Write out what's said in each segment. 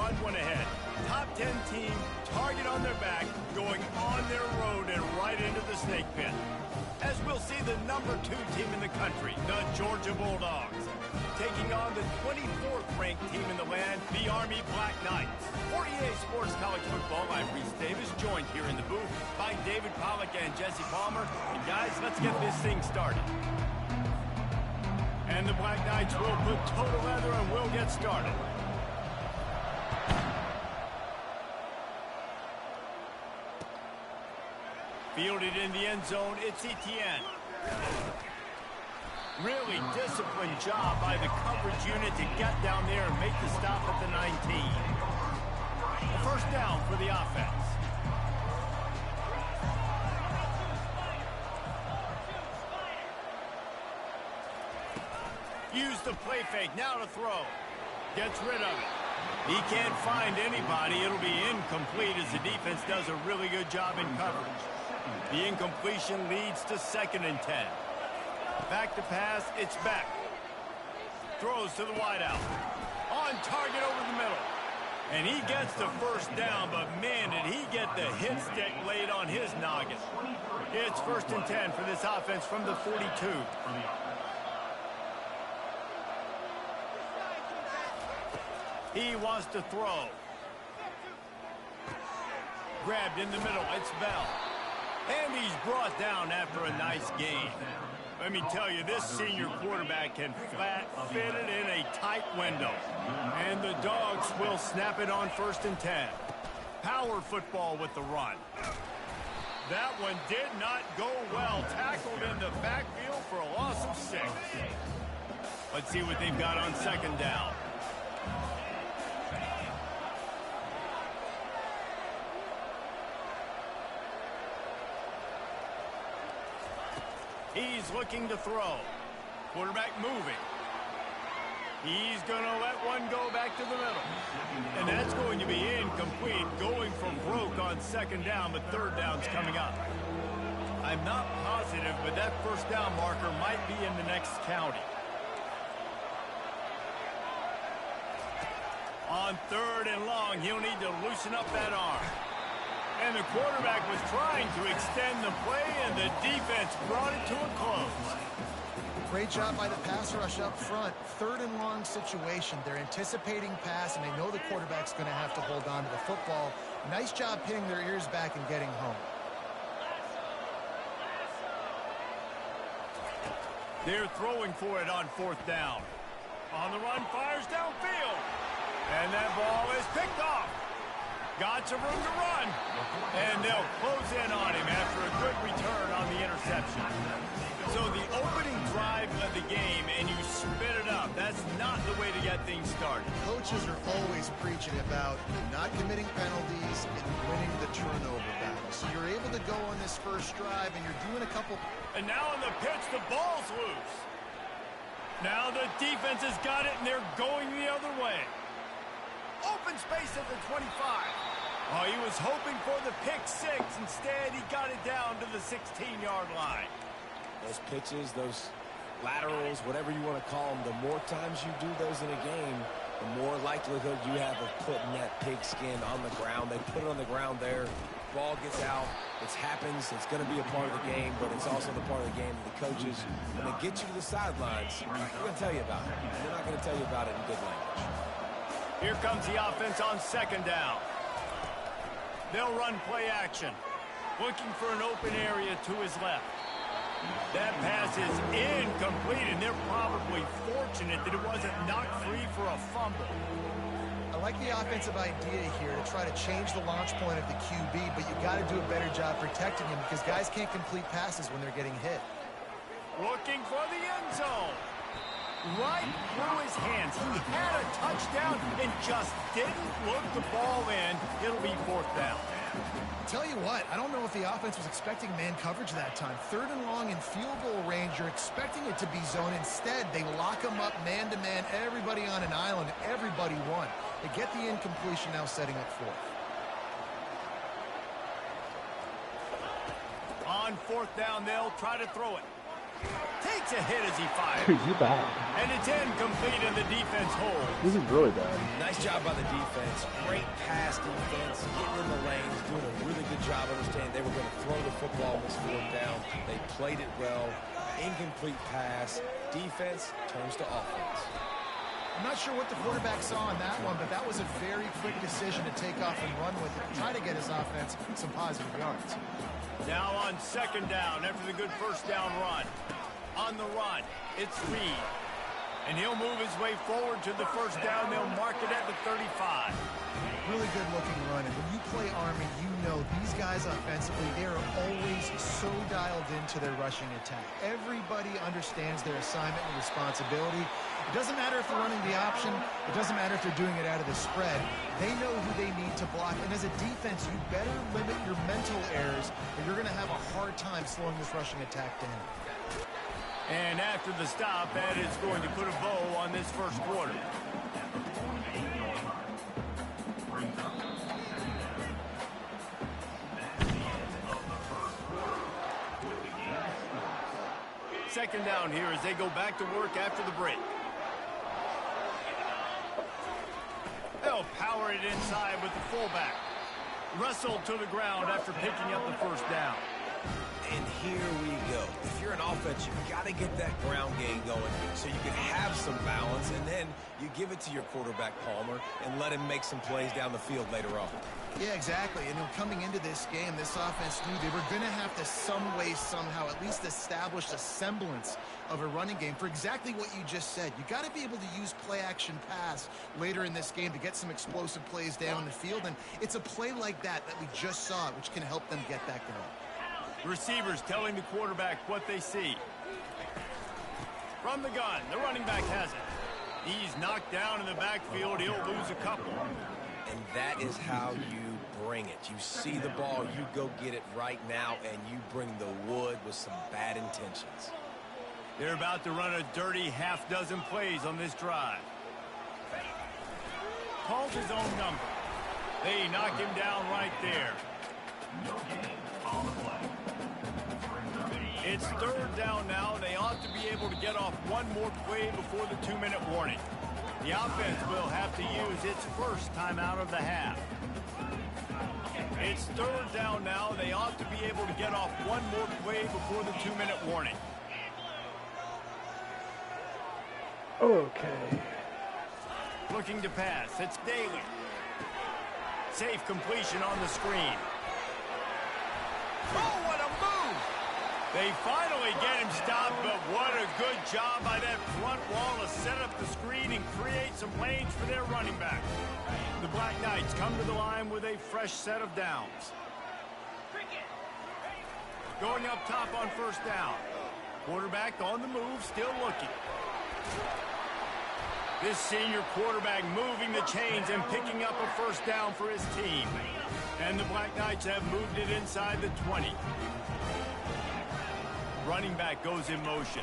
odd one ahead. Top 10 team, target on their back, going on their road and right into the snake pit. As we'll see the number 2 team in the country, the Georgia Bulldogs, taking on the 24th ranked team in the land, the Army Black Knights. For EA Sports College Football, I'm Reese Davis, joined here in the booth by David Pollack and Jesse Palmer. And guys, let's get this thing started. And the Black Knights will put total leather and we'll get started. Fielded in the end zone, it's Etienne. Really disciplined job by the coverage unit to get down there and make the stop at the 19. A first down for the offense. Use the play fake, now to throw. Gets rid of it. He can't find anybody. It'll be incomplete as the defense does a really good job in coverage. The incompletion leads to 2nd and 10. Back to pass, it's back. Throws to the wideout. On target over the middle. And he gets the first down, but man, did he get the hit stick laid on his noggin. It's 1st and 10 for this offense from the 42. He wants to throw. Grabbed in the middle, it's Bell. And he's brought down after a nice gain. Let me tell you, this senior quarterback can flat fit it in a tight window. And the Dogs will snap it on 1st and 10. Power football with the run. That one did not go well. Tackled in the backfield for a loss of 6. Let's see what they've got on 2nd down. He's looking to throw. Quarterback moving. He's going to let one go back to the middle. And that's going to be incomplete, going from broke on 2nd down, but 3rd down's coming up. I'm not positive, but that 1st down marker might be in the next county. On 3rd and long, he'll need to loosen up that arm. And the quarterback was trying to extend the play, and the defense brought it to a close. Great job by the pass rush up front. 3rd and long situation. They're anticipating pass, and they know the quarterback's going to have to hold on to the football. Nice job pinning their ears back and getting home. They're throwing for it on 4th down. On the run, fires downfield. And that ball is picked off. Got some room to run. And they'll close in on him after a good return on the interception. So the opening drive of the game, and you spit it up. That's not the way to get things started. Coaches are always preaching about not committing penalties and winning the turnover battle. So you're able to go on this first drive, and you're doing a couple. And now on the pitch, the ball's loose. Now the defense has got it, and they're going the other way. Open space at the 25. Oh, he was hoping for the pick 6. Instead, he got it down to the 16-yard line. Those pitches, those laterals, whatever you want to call them, the more times you do those in a game, the more likelihood you have of putting that pigskin on the ground. They put it on the ground there. Ball gets out. It happens. It's going to be a part of the game, but it's also the part of the game that the coaches, when they get you to the sidelines, they're going to tell you about it. They're not going to tell you about it in good language. Here comes the offense on 2nd down. They'll run play action. Looking for an open area to his left. That pass is incomplete, and they're probably fortunate that it wasn't knocked free for a fumble. I like the offensive idea here to try to change the launch point of the QB, but you got to do a better job protecting him because guys can't complete passes when they're getting hit. Looking for the end zone. Right through his hands. He had a touchdown and just didn't look the ball in. It'll be 4th down. Tell you what, I don't know if the offense was expecting man coverage that time. 3rd and long in field goal range, you're expecting it to be zone. Instead, they lock them up man-to-man, everybody on an island, everybody won. They get the incompletion, now setting up 4th. On 4th down, they'll try to throw it. Take takes a hit as he fires. Dude, you bad. And it's incomplete, and the defense holds. This is really bad. Nice job by the defense. Great pass defense, getting in the lanes, doing a really good job understanding they were going to throw the football on this fourth down. They played it well. Incomplete pass. Defense turns to offense. I'm not sure what the quarterback saw on that one, but that was a very quick decision to take off and run with it, try to get his offense some positive yards. Now on second down after the good first down run. On the run, it's Reed. And he'll move his way forward to the first down. They'll mark it at the 35. Really good looking run. And when you play Army, you know these guys offensively, they are always so dialed into their rushing attack. Everybody understands their assignment and responsibility. It doesn't matter if they're running the option. It doesn't matter if they're doing it out of the spread. They know who they need to block. And as a defense, you better limit your mental errors or you're going to have a hard time slowing this rushing attack down. And after the stop, that is going to put a bow on this first quarter. Second down here as they go back to work after the break. They'll power it inside with the fullback. Wrestled to the ground after picking up the first down. And here we go. If you're an offense, you've got to get that ground game going so you can have some balance, and then you give it to your quarterback, Palmer, and let him make some plays down the field later on. Yeah, exactly. And coming into this game, this offense knew they were going to have to some way, somehow, at least establish a semblance of a running game for exactly what you just said. You got to be able to use play-action pass later in this game to get some explosive plays down the field, and it's a play like that we just saw, which can help them get that going. Receivers telling the quarterback what they see. From the gun, the running back has it. He's knocked down in the backfield. He'll lose a couple. And that is how you bring it. You see the ball, you go get it right now, and you bring the wood with some bad intentions. They're about to run a dirty half-dozen plays on this drive. Calls his own number. They knock him down right there. It's third down now. They ought to be able to get off one more play before the 2-minute warning. The offense will have to use its first timeout of the half. It's third down now. They ought to be able to get off one more play before the 2-minute warning. Okay. Looking to pass. It's Daly. Safe completion on the screen. Oh, what a move! They finally get him stopped, but what a good job by that front wall to set up the screen and create some lanes for their running back. The Black Knights come to the line with a fresh set of downs. Going up top on first down. Quarterback on the move, still looking. This senior quarterback moving the chains and picking up a first down for his team. And the Black Knights have moved it inside the 20. Running back goes in motion.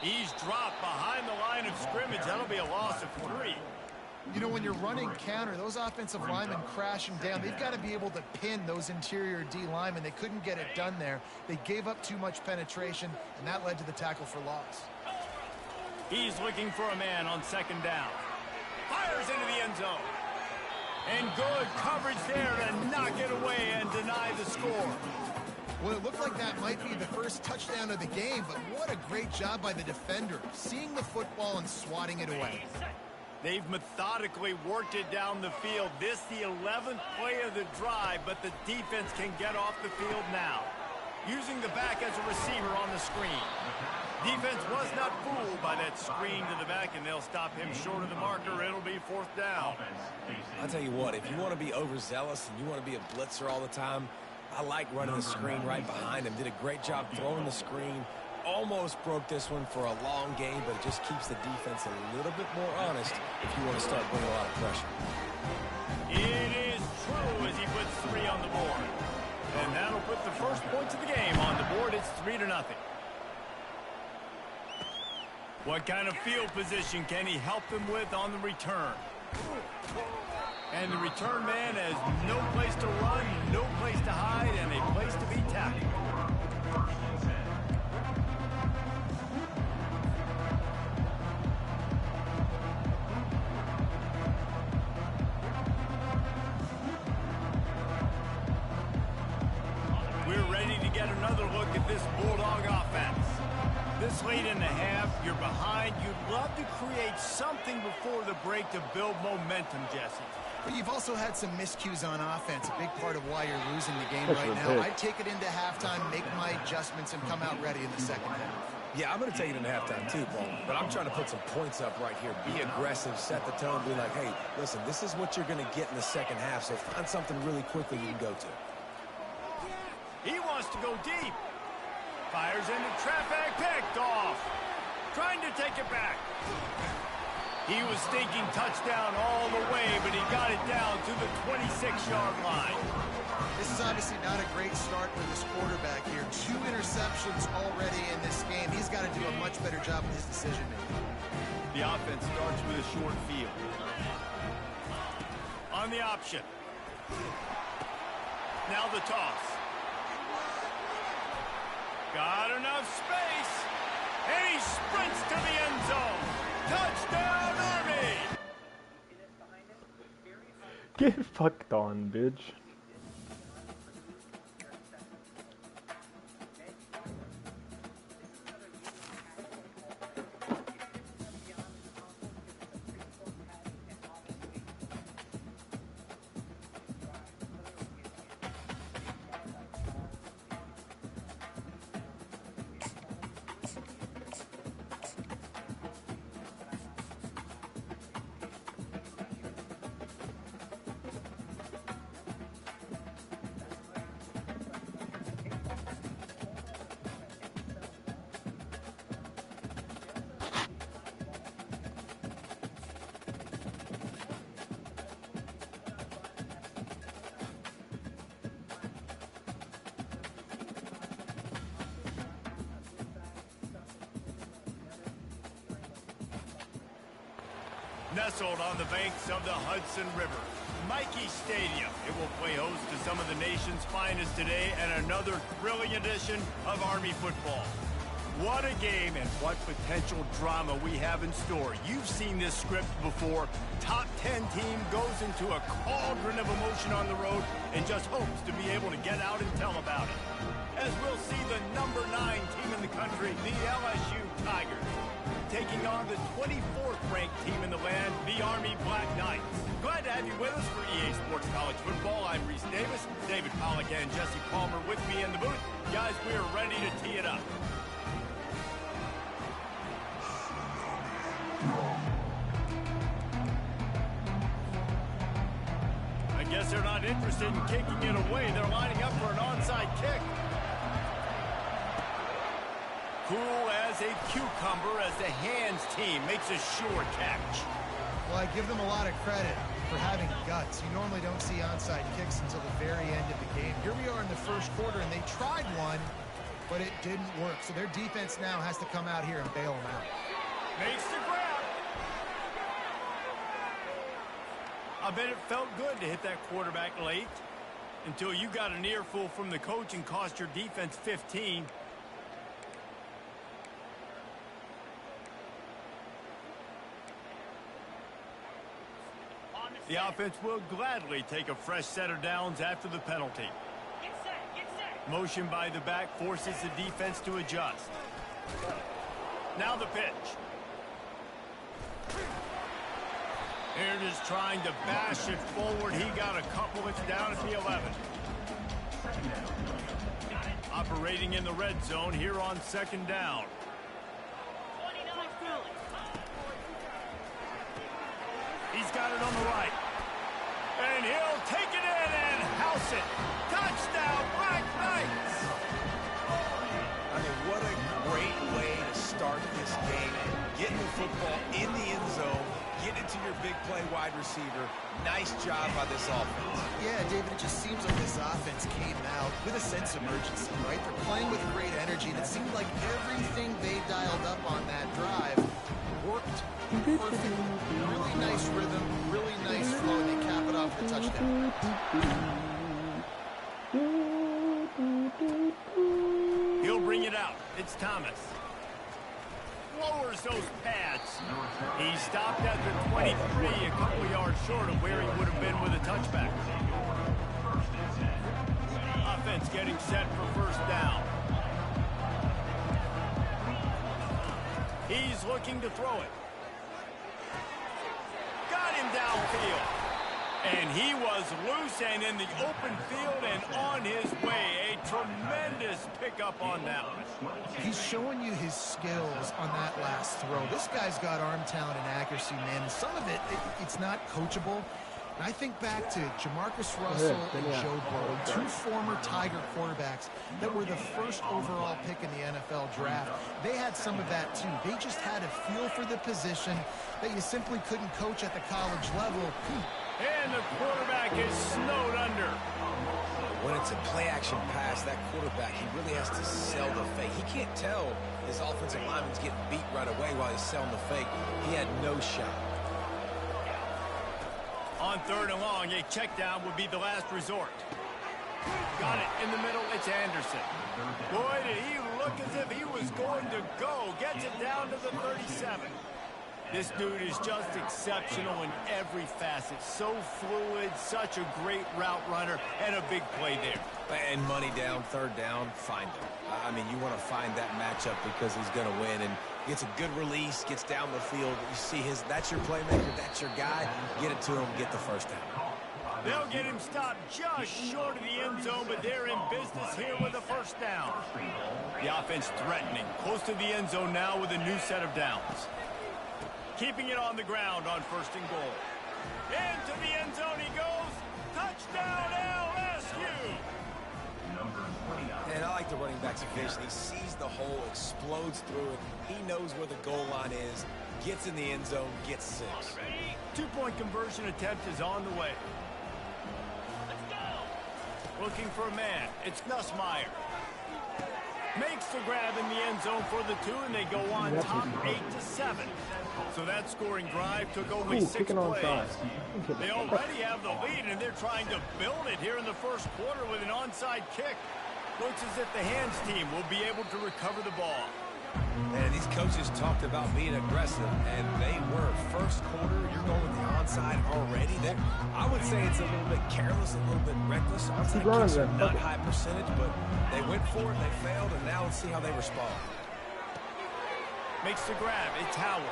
He's dropped behind the line of scrimmage. That'll be a loss of 3. You know, when you're running counter, those offensive linemen crashing down, they've got to be able to pin those interior D linemen. They couldn't get it done there. They gave up too much penetration, and that led to the tackle for loss. He's looking for a man on second down. Fires into the end zone. And good coverage there to knock it away and deny the score. Well, it looked like that might be the first touchdown of the game, but what a great job by the defender, seeing the football and swatting it away. They've methodically worked it down the field. This the 11th play of the drive, but the defense can get off the field now. Using the back as a receiver on the screen. Defense was not fooled by that screen to the back, and they'll stop him short of the marker. It'll be fourth down. I'll tell you what, if you want to be overzealous and you want to be a blitzer all the time, I like running the screen right behind him. Did a great job throwing the screen. Almost broke this one for a long game, but it just keeps the defense a little bit more honest if you want to start bringing a lot of pressure. It is true as he puts 3 on the board. And that'll put the first points of the game on the board. It's 3-0. What kind of field position can he help them with on the return? And the return man has no place to run, no place to hide, and a place to be tackled. this Bulldog offense. This late in the half, you're behind. You'd love to create something before the break to build momentum, Jesse. But you've also had some miscues on offense, a big part of why you're losing the game right now. I'd take it into halftime, make my adjustments, and come out ready in the second half. Yeah, I'm going to take it into halftime too, Paul. But I'm trying to put some points up right here. Be aggressive, set the tone, be like, hey, listen, this is what you're going to get in the second half, so find something really quickly you can go to. He wants to go deep. Fires into traffic, picked off. Trying to take it back. He was thinking touchdown all the way, but he got it down to the 26-yard line. This is obviously not a great start for this quarterback here. 2 interceptions already in this game. He's got to do a much better job with his decision-making. The offense starts with a short field. On the option. Now the toss. Got enough space. And he sprints to the end zone. Touchdown, Army! Get fucked on, bitch. Nestled on the banks of the Hudson River, Michie Stadium. It will play host to some of the nation's finest today and another thrilling edition of Army football. What a game and what potential drama we have in store. You've seen this script before. Top 10 team goes into a cauldron of emotion on the road and just hopes to be able to get out and tell about it. As we'll see the number 9 team in the country, the LSU Tigers, taking on the 24th ranked team in the land, the Army Black Knights. Glad to have you with us for EA Sports College Football. I'm Reese Davis, David Pollack and Jesse Palmer with me in the booth. Guys, we are ready to tee it up. I guess they're not interested in kicking it away. They're lining up for an onside kick. Cool as a cucumber as the hands team makes a sure catch. Well, I give them a lot of credit for having guts. You normally don't see onside kicks until the very end of the game. Here we are in the first quarter, and they tried one, but it didn't work. So their defense now has to come out here and bail them out. Makes the grab. I bet it felt good to hit that quarterback late until you got an earful from the coach and cost your defense 15. The offense will gladly take a fresh set of downs after the penalty. Get set. Motion by the back forces the defense to adjust. Now the pitch. Here it is trying to bash it forward. He got a couple. It's down at the 11. Operating in the red zone here on second down. He's got it on the right. And he'll take it in and house it. Touchdown, Black Knights! I mean, what a great way to start this game. Getting the football in the end zone, getting it to your big play wide receiver. Nice job by this offense. Yeah, David, it just seems like this offense came out with a sense of urgency, right? They're playing with great energy, and it seemed like everything they dialed up on that drive worked perfectly. Really nice rhythm, really nice flow, and they cap it off with a touchdown. He'll bring it out. It's Thomas. Lowers those pads. He stopped at the 23, a couple of yards short of where he would have been with a touchback. Offense getting set for first down. He's looking to throw it. Got him downfield. And he was loose and in the open field and on his way. A tremendous pickup on that one. He's showing you his skills on that last throw. This guy's got arm talent and accuracy, man. And some of it's not coachable. And I think back to Jamarcus Russell and Joe Burrow, two former Tiger quarterbacks that were the first overall pick in the NFL draft. They had some of that too. They just had a feel for the position that you simply couldn't coach at the college level. And the quarterback is snowed under. When it's a play-action pass, that quarterback, he really has to sell the fake. He can't tell his offensive lineman's getting beat right away while he's selling the fake. He had no shot. On 3rd and long, a check down would be the last resort. Got it in the middle. It's Anderson. Boy, did he look as if he was going to go. Gets it down to the 37. This dude is just exceptional in every facet. So fluid, such a great route runner, and a big play there. And money down, 3rd down, find him. I mean, you want to find that matchup because he's going to win. And gets a good release, gets down the field. You see that's your playmaker, that's your guy. Get it to him, get the 1st down. They'll get him stopped just short of the end zone, but they're in business here with a 1st down. The offense threatening, close to the end zone now with a new set of downs. Keeping it on the ground on 1st and goal. Into the end zone he goes. Touchdown LSU. And I like the running back's vision. He sees the hole, explodes through it. He knows where the goal line is, gets in the end zone, gets 6. 2-point conversion attempt is on the way. Looking for a man. It's Nussmeier. Makes the grab in the end zone for the 2, and they go on top 8-7. So that scoring drive took only 6 plays. They already have the lead, and they're trying to build it here in the 1st quarter with an onside kick. Looks as if the hands team will be able to recover the ball. And these coaches talked about being aggressive, and they were. 1st quarter, you're going with the onside already. I would say it's a little bit careless, a little bit reckless. Onside kicks are not high percentage, but they went for it, they failed, and now let's see how they respond. Makes the grab. It's Howard.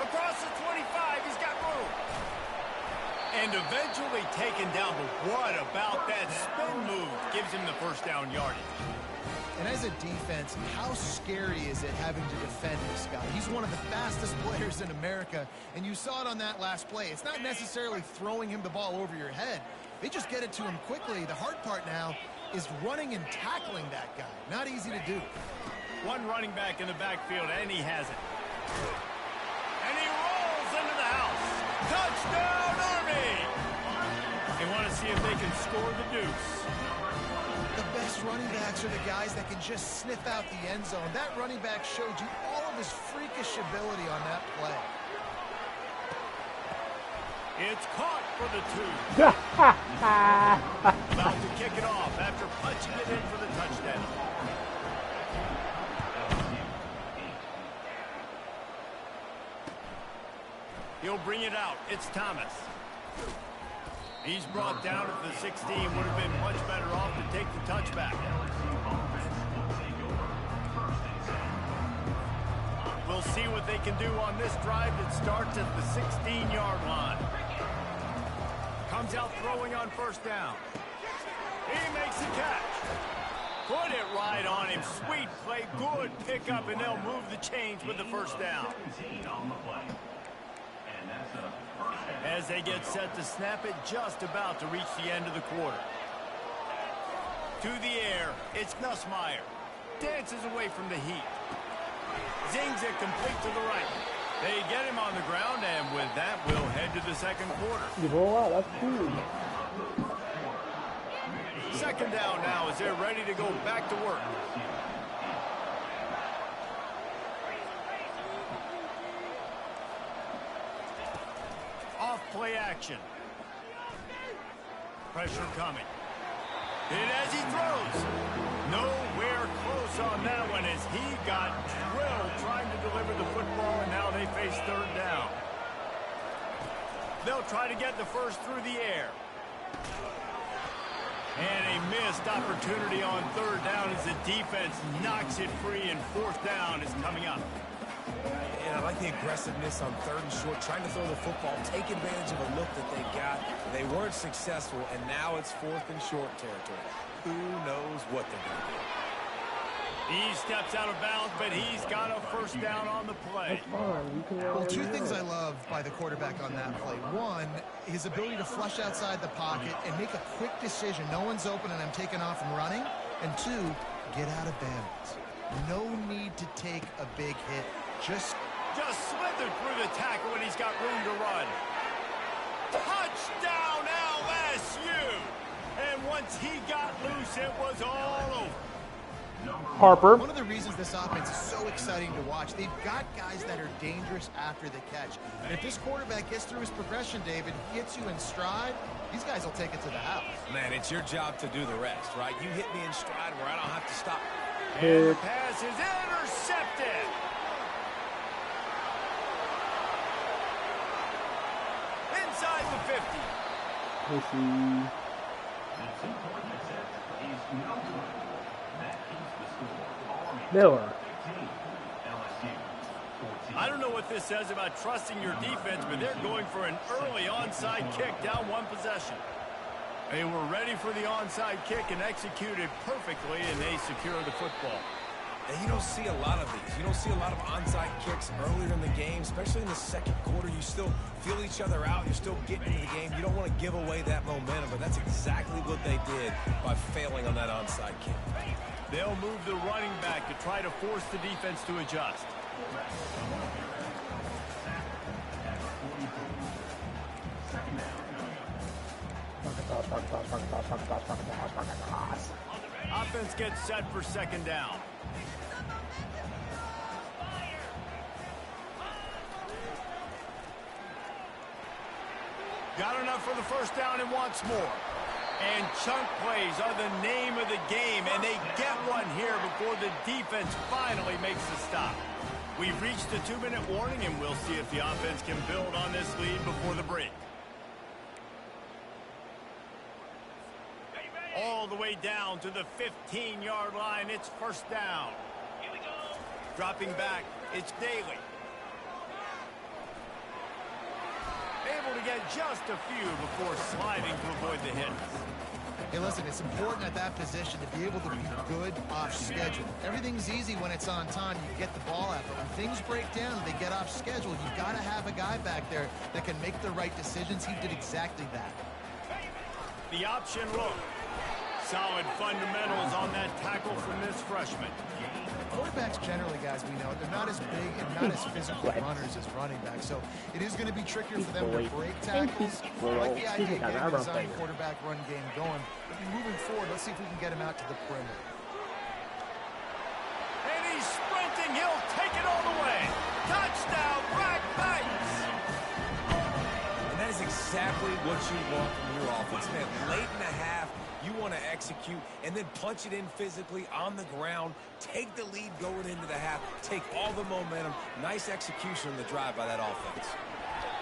Across the 25, he's got room. And eventually taken down, but what about that spin move? Gives him the 1st down yardage. And as a defense, how scary is it having to defend this guy? He's one of the fastest players in America, and you saw it on that last play. It's not necessarily throwing him the ball over your head. They just get it to him quickly. The hard part now is running and tackling that guy. Not easy to do. One running back in the backfield, and he has it. And he rolls into the house. Touchdown, Army! They want to see if they can score the deuce. The best running backs are the guys that can just sniff out the end zone. That running back showed you all of his freakish ability on that play. It's caught for the 2. About to kick it off after punching it in for the touchdown. He'll bring it out. It's Thomas. He's brought down at the 16. Would have been much better off to take the touchback. We'll see what they can do on this drive that starts at the 16-yard line. Comes out throwing on 1st down. He makes the catch. Put it right on him. Sweet play. Good pickup, and they'll move the chains with the 1st down. As they get set to snap it, just about to reach the end of the quarter. To the air, it's Nussmeier. Dances away from the heat. Zings it complete to the right. They get him on the ground, and with that, we'll head to the 2nd quarter. You roll out, that's huge. 2nd down now as they're ready to go back to work. Play action. Pressure coming. And as he throws, nowhere close on that one as he got drilled trying to deliver the football, and now they face 3rd down. They'll try to get the 1st through the air. And a missed opportunity on 3rd down as the defense knocks it free, and 4th down is coming up. And I like the aggressiveness on 3rd and short, trying to throw the football, take advantage of a look that they got. They weren't successful, and now it's 4th and short territory. Who knows what they're going to do? He steps out of bounds, but he's got a first down on the play. Well, 2 things I love by the quarterback on that play. 1, his ability to flush outside the pocket and make a quick decision. No one's open and I'm taking off and running. And 2, get out of bounds. No need to take a big hit. Just slithered through the tackle and he's got room to run. Touchdown LSU! And once he got loose, it was all over. Harper. One of the reasons this offense is so exciting to watch, they've got guys that are dangerous after the catch. And if this quarterback gets through his progression, David, hits you in stride, these guys will take it to the house. Man, it's your job to do the rest, right? You hit me in stride where I don't have to stop. And the pass is intercepted. Inside the 50. Miller. I don't know what this says about trusting your defense, but they're going for an early onside kick down 1 possession. They were ready for the onside kick and executed perfectly, and they secure the football. And you don't see a lot of these. You don't see a lot of onside kicks earlier in the game, especially in the 2nd quarter. You still feel each other out. You're still getting into the game. You don't want to give away that momentum, but that's exactly what they did by failing on that onside kick. They'll move the running back to try to force the defense to adjust. Offense gets set for 2nd down. Got enough for the first down and wants more. And chunk plays are the name of the game, and they get one here before the defense finally makes the stop. We've reached the 2-minute warning, and we'll see if the offense can build on this lead before the break. All the way down to the 15-yard line. It's 1st down. Here we go. Dropping back, it's Daly. Able to get just a few before sliding to avoid the hits. Hey, listen, it's important at that position to be able to be good off schedule. Everything's easy when it's on time. You get the ball out. But when things break down and they get off schedule, you've got to have a guy back there that can make the right decisions. He did exactly that. The option look. Solid fundamentals on that tackle from this freshman. Quarterbacks generally, guys, we know, they're not as big and not as physical runners as running backs. So it is going to be trickier for them to break tackles. I like the idea of getting a design quarterback run game going. But moving forward, let's see if we can get him out to the perimeter. And he's sprinting. He'll take it all the way. Touchdown, Black Knights. And that is exactly what you want from your offense. Man, late in the half, you want to execute and then punch it in physically on the ground. Take the lead going into the half. Take all the momentum. Nice execution on the drive by that offense.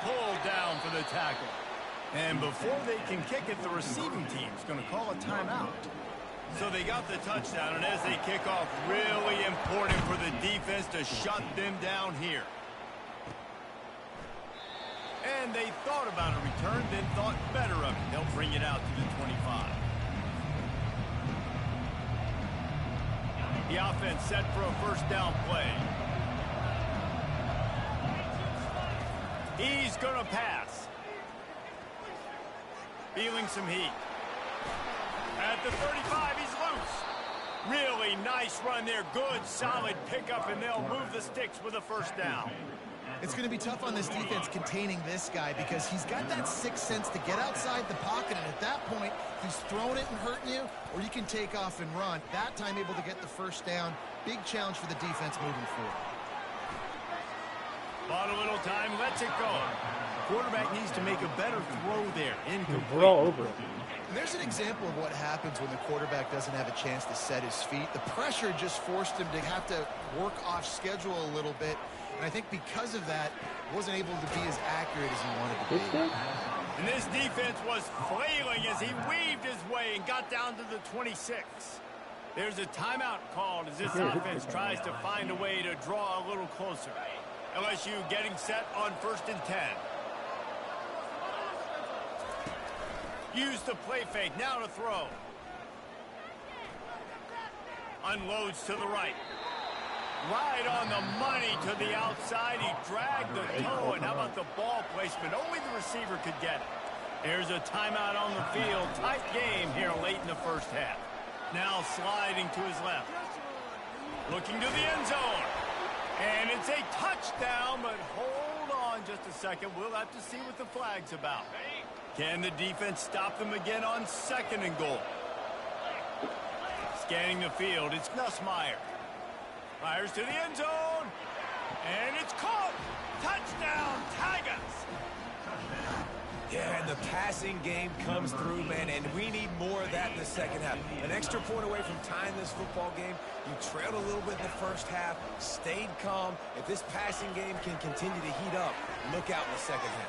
Pulled down for the tackle. And before they can kick it, the receiving team's going to call a timeout. So they got the touchdown, and as they kick off, really important for the defense to shut them down here. And they thought about a return, then thought better of it. They'll bring it out to the 25. The offense set for a first down play. He's going to pass. Feeling some heat. At the 35, he's loose. Really nice run there. Good, solid pickup, and they'll move the sticks with a first down. It's going to be tough on this defense containing this guy because he's got that sixth sense to get outside the pocket, and at that point, he's throwing it and hurting you, or you can take off and run. That time able to get the first down. Big challenge for the defense moving forward. Bought a little time, lets it go. Quarterback needs to make a better throw there. Incomplete. We're all over it. There's an example of what happens when the quarterback doesn't have a chance to set his feet. The pressure just forced him to have to work off schedule a little bit. And I think because of that, wasn't able to be as accurate as he wanted to be. And this defense was flailing as he weaved his way and got down to the 26. There's a timeout called as this offense tries to find a way to draw a little closer. LSU getting set on 1st and 10. Use the play fake. Now to throw. Unloads to the right. Right on the money to the outside. He dragged the toe. And how about the ball placement? Only the receiver could get it. Here's a timeout on the field. Tight game here late in the first half. Now sliding to his left. Looking to the end zone. And it's a touchdown, but hold on just a second. We'll have to see what the flag's about. Can the defense stop them again on 2nd and goal? Scanning the field, it's Nussmeier. Fires to the end zone. And it's caught. Touchdown, Tigers. Yeah, and the passing game comes through, man, and we need more of that in the second half. An extra point away from tying this football game. You trailed a little bit in the first half, stayed calm. If this passing game can continue to heat up, look out in the second half.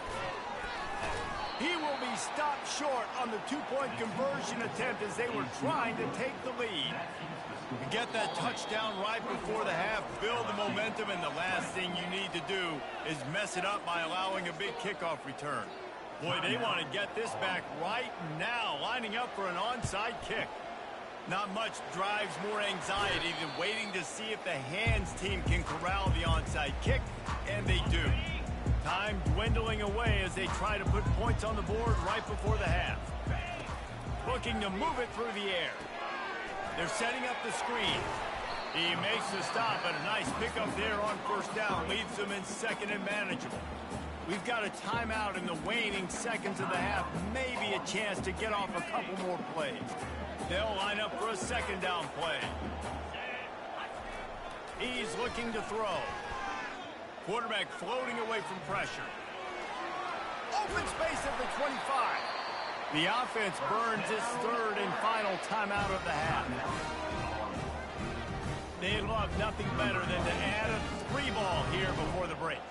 He will be stopped short on the 2-point conversion attempt as they were trying to take the lead. You get that touchdown right before the half, build the momentum, and the last thing you need to do is mess it up by allowing a big kickoff return. Boy, they want to get this back right now, lining up for an onside kick. Not much drives more anxiety than waiting to see if the hands team can corral the onside kick, and they do. Time dwindling away as they try to put points on the board right before the half. Looking to move it through the air. They're setting up the screen. He makes the stop, but a nice pickup there on 1st down leaves them in 2nd and manageable. We've got a timeout in the waning seconds of the half. Maybe a chance to get off a couple more plays. They'll line up for a 2nd down play. He's looking to throw. Quarterback floating away from pressure. Open space at the 25. The offense burns its 3rd and final timeout of the half. They love nothing better than to add a 3-ball here before the break.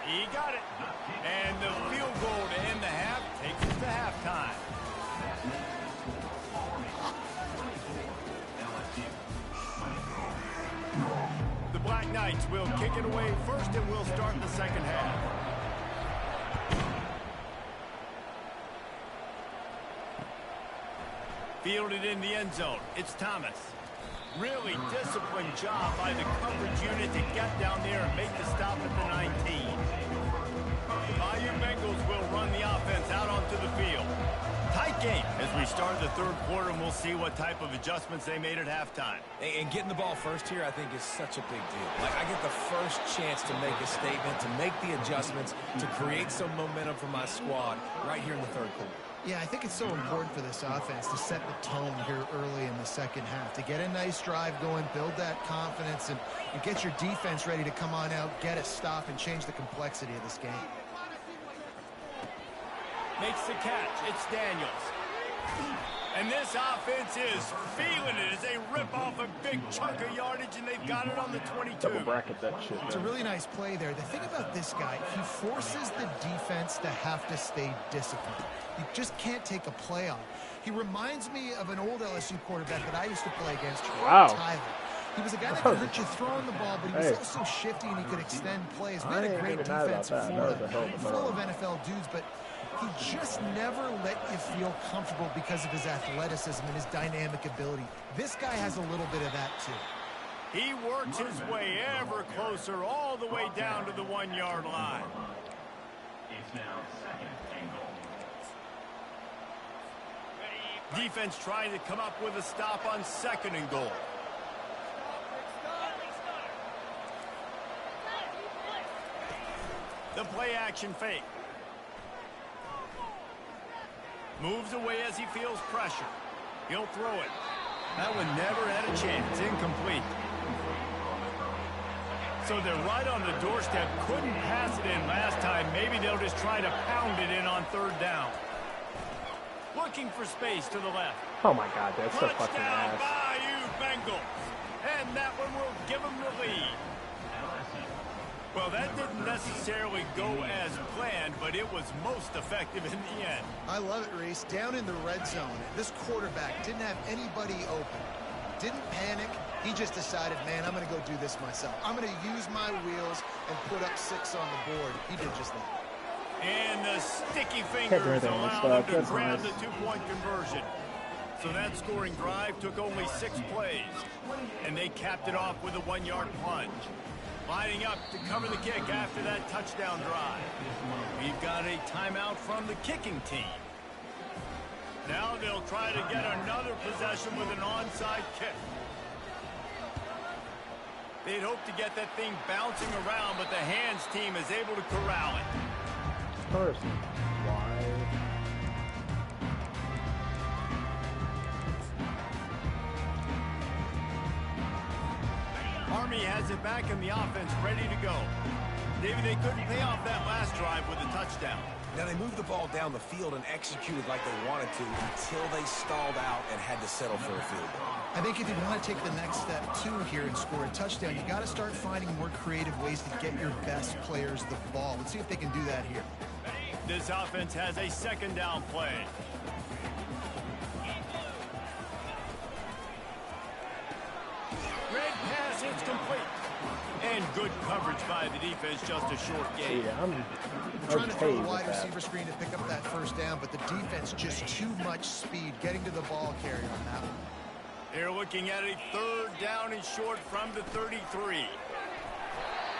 He got it. And the field goal to end the half takes us to halftime. The Black Knights will kick it away first, and we'll start the second half. Fielded in the end zone. It's Thomas. Really disciplined job by the coverage unit to get down there and make the stop at the 19. The Bayou Bengals will run the offense out onto the field. Tight game as we start the 3rd quarter, and we'll see what type of adjustments they made at halftime. And getting the ball first here, I think, is such a big deal. Like, I get the first chance to make a statement, to make the adjustments, to create some momentum for my squad right here in the 3rd quarter. Yeah, I think it's so important for this offense to set the tone here early in the second half, to get a nice drive going, build that confidence, and get your defense ready to come on out, get a stop, and change the complexity of this game. Makes the catch. It's Daniels. And this offense is feeling it as they rip off a big chunk of yardage, and they've got it on the 22. Double bracket that shit. It's a really nice play there. The thing about this guy, he forces the defense to have to stay disciplined. You just can't take a play on. He reminds me of an old LSU quarterback that I used to play against, Tyler. He was a guy that could hurt you throwing the ball, but he was also shifty and he could extend plays. We had a great defense full of NFL dudes, but he just never let you feel comfortable because of his athleticism and his dynamic ability. This guy has a little bit of that, too. He works his way ever closer all the way down to the 1-yard line. It's now 2nd and goal. Defense trying to come up with a stop on 2nd and goal. The play action fake. Moves away as he feels pressure. He'll throw it. That one never had a chance. Incomplete. So they're right on the doorstep. Couldn't pass it in last time. Maybe they'll just try to pound it in on 3rd down. Looking for space to the left. Oh my God, that's so fucking Touchdown, ass. Bayou Bengals. And that one will give them the lead. Well, that didn't necessarily go as planned, but it was most effective in the end. I love it, Reese. Down in the red zone, this quarterback didn't have anybody open. Didn't panic. He just decided, man, I'm going to go do this myself. I'm going to use my wheels and put up 6 on the board. He did just that. And the sticky fingers allow them to grab the 2-point conversion. So that scoring drive took only 6 plays. And they capped it off with a 1-yard plunge. Lining up to cover the kick after that touchdown drive. We've got a timeout from the kicking team. Now they'll try to get another possession with an onside kick. They'd hope to get that thing bouncing around, but the hands team is able to corral it. First, why? Army has it back in the offense, ready to go. David, they couldn't pay off that last drive with a touchdown. Now they moved the ball down the field and executed like they wanted to until they stalled out and had to settle for a field goal. I think if you want to take the next step, too, here and score a touchdown, you got to start finding more creative ways to get your best players the ball. Let's see if they can do that here. This offense has a 2nd down play. Red pass, it's complete. And good coverage by the defense, just a short gain. Yeah, I'm Trying to throw okay the with wide that. receiver screen to pick up that 1st down, but the defense just too much speed getting to the ball carrier on that one. They're looking at a 3rd down and short from the 33.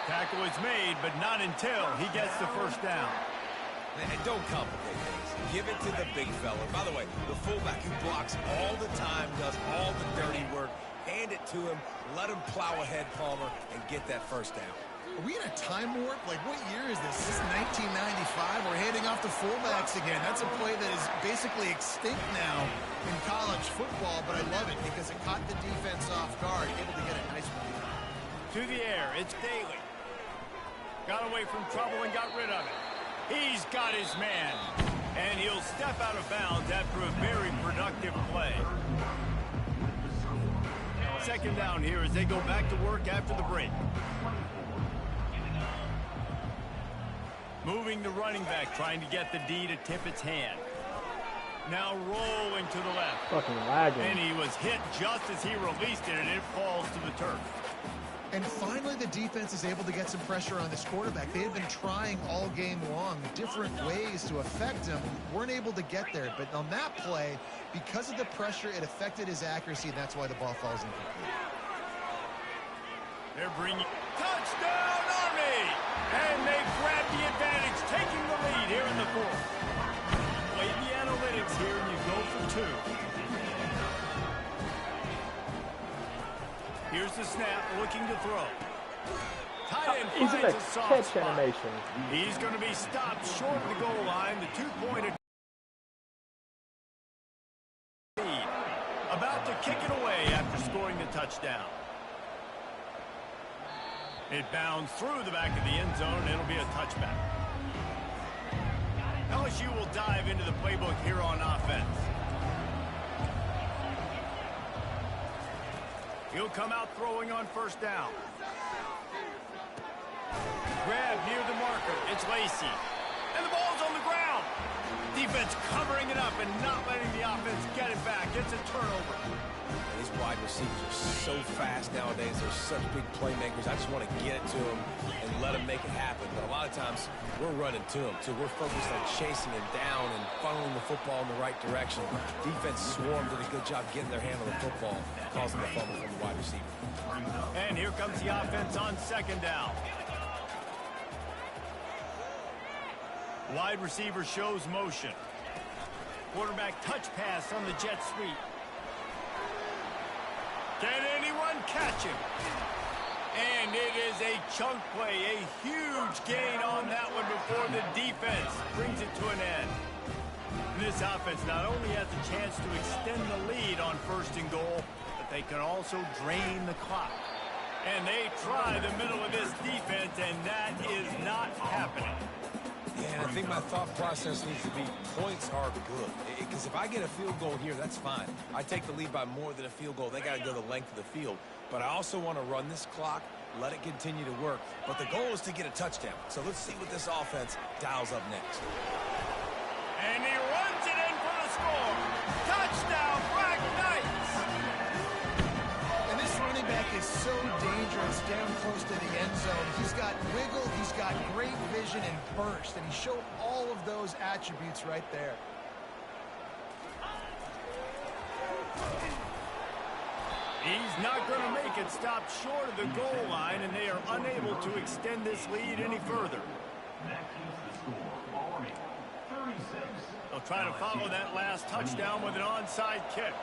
Tackle is made, but not until he gets the 1st down. And don't complicate things. Give it to the big fella. By the way, the fullback who blocks all the time, does all the dirty work. Hand it to him, let him plow ahead, Palmer, and get that 1st down. Are we in a time warp? Like, what year is this? This is 1995. We're handing off to fullbacks again. That's a play that is basically extinct now in college football, but I love it because it caught the defense off guard, able to get a nice one. To the air, it's Daly. Got away from trouble and got rid of it. He's got his man. And he'll step out of bounds after a very productive play. 2nd down here as they go back to work after the break. Moving the running back, trying to get the D to tip its hand. Now rolling to the left. Fucking lagging. And he was hit just as he released it, and it falls to the turf. And finally, the defense is able to get some pressure on this quarterback. They had been trying all game long different ways to affect him. Weren't able to get there. But on that play, because of the pressure, it affected his accuracy, and that's why the ball falls incomplete. They're bringing touchdown, Army! And they grab the advantage, taking the lead here in the 4th. Play the analytics here, and you go for 2. Here's the snap, looking to throw. Tight end He's in finds a a soft catch spot. animation. He's going to be stopped short of the goal line. The 2-point lead. About to kick it away after scoring the touchdown. It bounds through the back of the end zone, and it'll be a touchback. LSU will dive into the playbook here on offense. He'll come out throwing on 1st down. Grab near the marker. It's Lacey. And the ball's on the ground. Defense covering it up and not letting the offense get it back. It's a turnover. These wide receivers are so fast nowadays. They're such big playmakers. I just want to get it to them and let them make it happen. But a lot of times, we're running to them, too. We're focused on chasing him down and funneling the football in the right direction. Defense swarmed, did a good job getting their hand on the football, causing the fumble from the wide receiver. And here comes the offense on 2nd down. Wide receiver shows motion. Quarterback touch pass on the jet sweep. Can anyone catch him? And it is a chunk play, a huge gain on that one before the defense brings it to an end. And this offense not only has a chance to extend the lead on 1st and goal, but they can also drain the clock. And they try the middle of this defense, and that is not happening. Yeah, and I think my thought process needs to be points are good. Because if I get a field goal here, that's fine. I take the lead by more than a field goal. They got to go the length of the field. But I also want to run this clock let it continue to work. But the goal is to get a touchdown. So let's see what this offense dials up next. And he runs it in for the score. Touchdown, Black Knights! And this running back is so dangerous down close to the end zone. He's got wiggle, he's got great vision and burst, and he showed all of those attributes right there. He's not going to make it stop short of the goal line, and they are unable to extend this lead any further. They'll try to follow that last touchdown with an onside kick.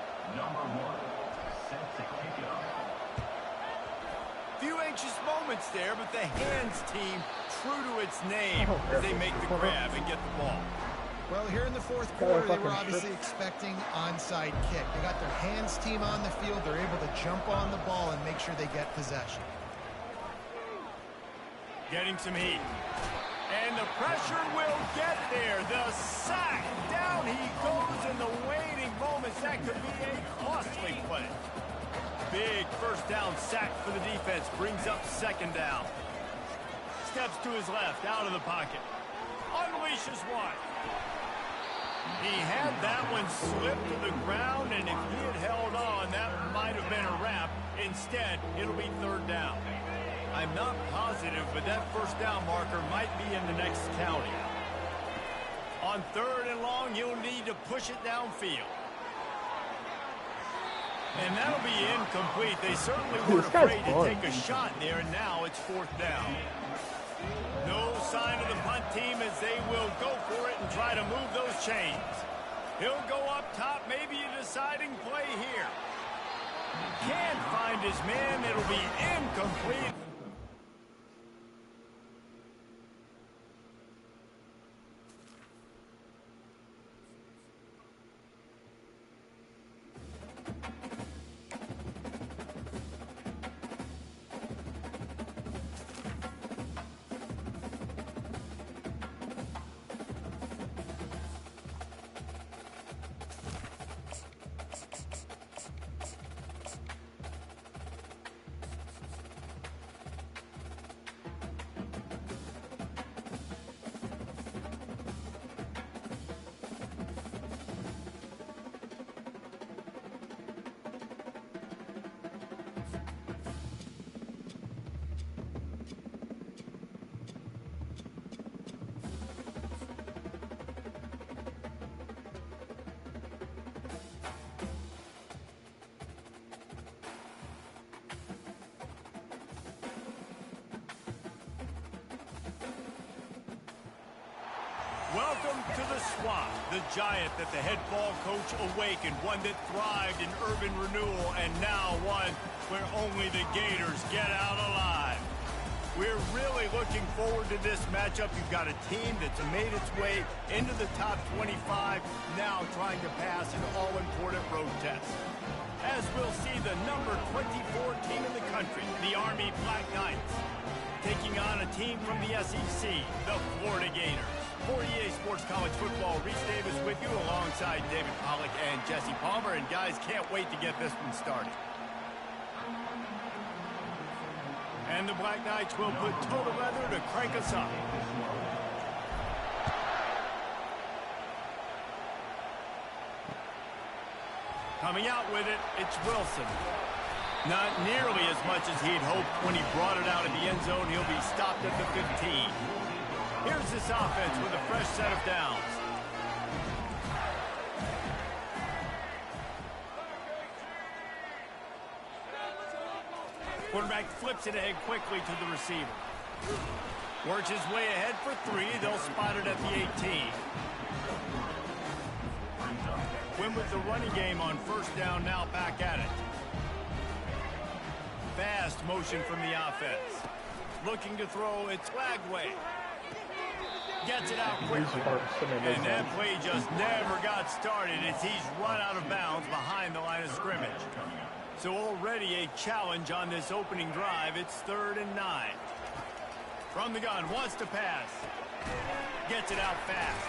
Few anxious moments there, but the hands team true to its name as they make the grab and get the ball. Well, here in the fourth quarter, they were obviously expecting onside kick. They got their hands team on the field. They're able to jump on the ball and make sure they get possession. Getting some heat. And the pressure will get there. The sack. Down he goes in the waning moments. That could be a costly play. Big first down sack for the defense. Brings up second down. Steps to his left, out of the pocket. Unleashes one. He had that one slip to the ground, and if he had held on, that might have been a wrap. Instead, it'll be third down. I'm not positive, but that first down marker might be in the next county. On third and long, he'll need to push it downfield. And that'll be incomplete. They certainly weren't afraid to take a shot there, and now it's fourth down. No sign of the punt team as they will go for it and try to move those chains. He'll go up top, maybe a deciding play here. Can't find his man. It'll be incomplete. Welcome to the swamp, the giant that the head ball coach awakened, one that thrived in urban renewal, and now one where only the Gators get out alive. We're really looking forward to this matchup. You've got a team that's made its way into the top 25, now trying to pass an all-important road test. As we'll see the number 24 team in the country, the Army Black Knights, taking on a team from the SEC, the Florida Gators. For EA Sports College Football, Reese Davis with you alongside David Pollack and Jesse Palmer. And guys, can't wait to get this one started. And the Black Knights will put total leather to crank us up. Coming out with it, it's Wilson. Not nearly as much as he'd hoped when he brought it out of the end zone. He'll be stopped at the 15. Here's this offense with a fresh set of downs. Quarterback flips it ahead quickly to the receiver. Works his way ahead for three. They'll spot it at the 18. Win with the running game on first down, now back at it. Fast motion from the offense. Looking to throw, it's Lagway. Gets it out quickly. And that play just never got started as he's run out of bounds behind the line of scrimmage. So already a challenge on this opening drive. It's 3rd and 9. From the gun, wants to pass. Gets it out fast.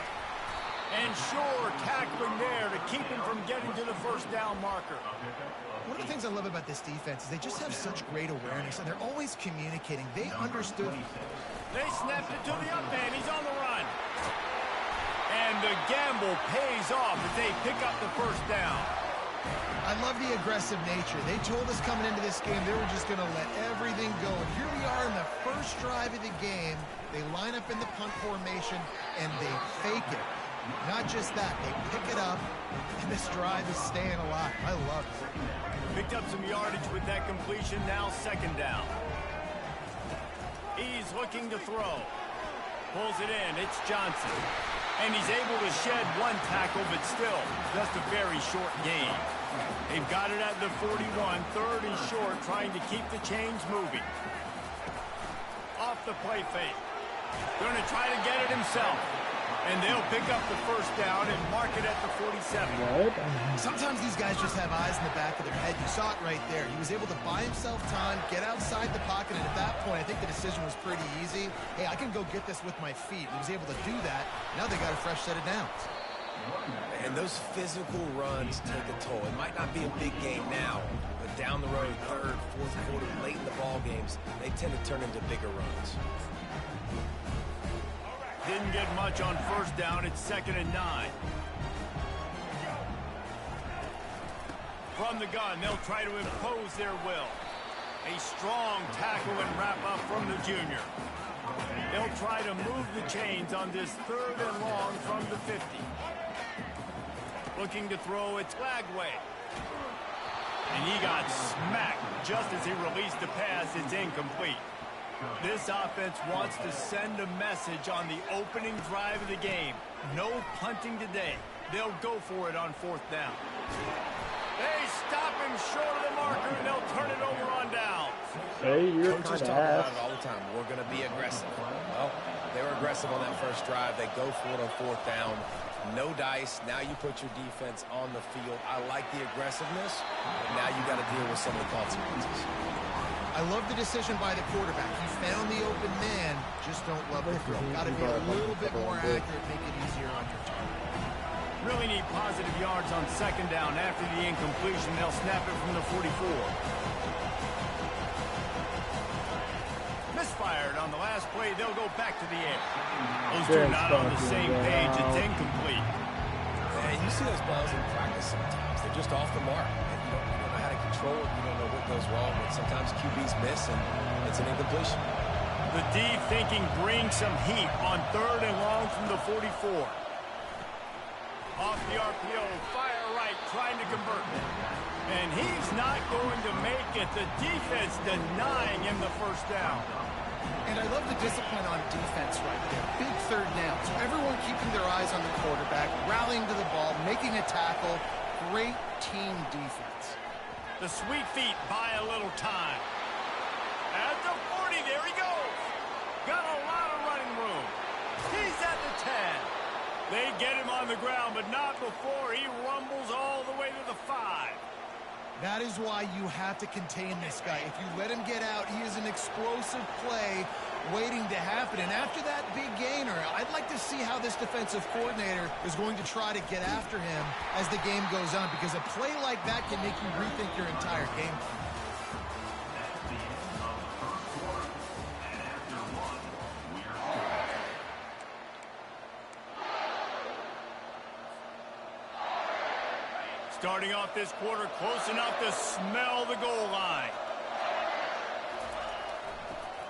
And sure, tackling there to keep him from getting to the first down marker. One of the things I love about this defense is they just have such great awareness, and they're always communicating. They understood. They snapped it to the up man. He's on the run. And the gamble pays off as they pick up the first down. I love the aggressive nature. They told us coming into this game they were just going to let everything go. And here we are in the first drive of the game. They line up in the punt formation, and they fake it. Not just that, they pick it up, and this drive is staying alive. I love it. Picked up some yardage with that completion, now second down. He's looking to throw. Pulls it in, it's Johnson. And he's able to shed one tackle, but still, just a very short gain. They've got it at the 41, third and short, trying to keep the chains moving. Off the play fake. Going to try to get it himself. And they'll pick up the first down and mark it at the 47. What? Sometimes these guys just have eyes in the back of their head. You saw it right there. He was able to buy himself time, get outside the pocket, and at that point, I think the decision was pretty easy. Hey, I can go get this with my feet. He was able to do that. Now they got a fresh set of downs. And those physical runs take a toll. It might not be a big game now, but down the road, third, fourth quarter, late in the ball games, they tend to turn into bigger runs. Didn't get much on first down. It's 2nd and 9. From the gun, they'll try to impose their will. A strong tackle and wrap up from the junior. They'll try to move the chains on this 3rd and long from the 50. Looking to throw, it's Lagway. And he got smacked just as he released the pass. It's incomplete. This offense wants to send a message on the opening drive of the game. No punting today. They'll go for it on 4th down. They stop him short of the marker, and they'll turn it over on downs. Hey, you're Coaches kind talk of about it all the time. We're going to be aggressive. Well, they were aggressive on that first drive. They go for it on 4th down. No dice. Now you put your defense on the field. I like the aggressiveness, but now you got to deal with some of the consequences. I love the decision by the quarterback. He found the open man. Just don't love the throw. Got to be a little bit more accurate, make it easier on your target. Really need positive yards on 2nd down. After the incompletion, they'll snap it from the 44. Misfired on the last play. They'll go back to the air. Those two are not on the same page. It's incomplete. And you see those balls in practice sometimes. They're just off the mark. And you don't know how to control it. You don't know what goes wrong. But sometimes QBs miss, and it's an incompletion. The D thinking brings some heat on 3rd and long from the 44. Off the RPO, fire right, trying to convert. And he's not going to make it. The defense denying him the first down. And I love the discipline on defense right there. Big 3rd down. So everyone keeping their eyes on the quarterback, rallying to the ball, making a tackle. Great team defense. The sweet feet buy a little time. At the 40, there he goes. Got a lot of running room. He's at the 10. They get him on the ground, but not before he rumbles all the way to the 5. That is why you have to contain this guy. If you let him get out, he is an explosive play waiting to happen. And after that big gainer, I'd like to see how this defensive coordinator is going to try to get after him as the game goes on, because a play like that can make you rethink your entire game plan. Starting off this quarter close enough to smell the goal line.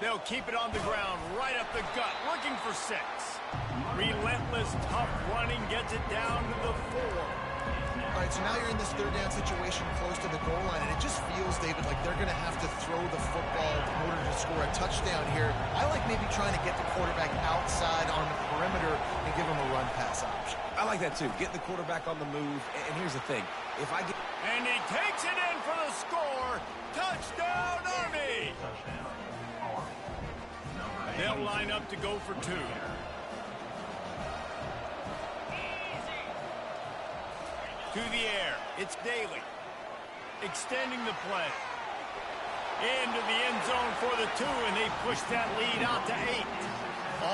They'll keep it on the ground, right up the gut, looking for 6. Relentless, tough running gets it down to the 4. All right, so now you're in this 3rd down situation close to the goal line, and it just feels, David, like they're going to have to throw the football in order to score a touchdown here. I like maybe trying to get the quarterback outside on the perimeter and give him a run-pass option. I like that, too. Get the quarterback on the move. And here's the thing. If I get... And he takes it in for the score. Touchdown, Army! They'll line up to go for 2. To the air, it's Daly. Extending the play. Into the end zone for the 2, and they push that lead out to 8.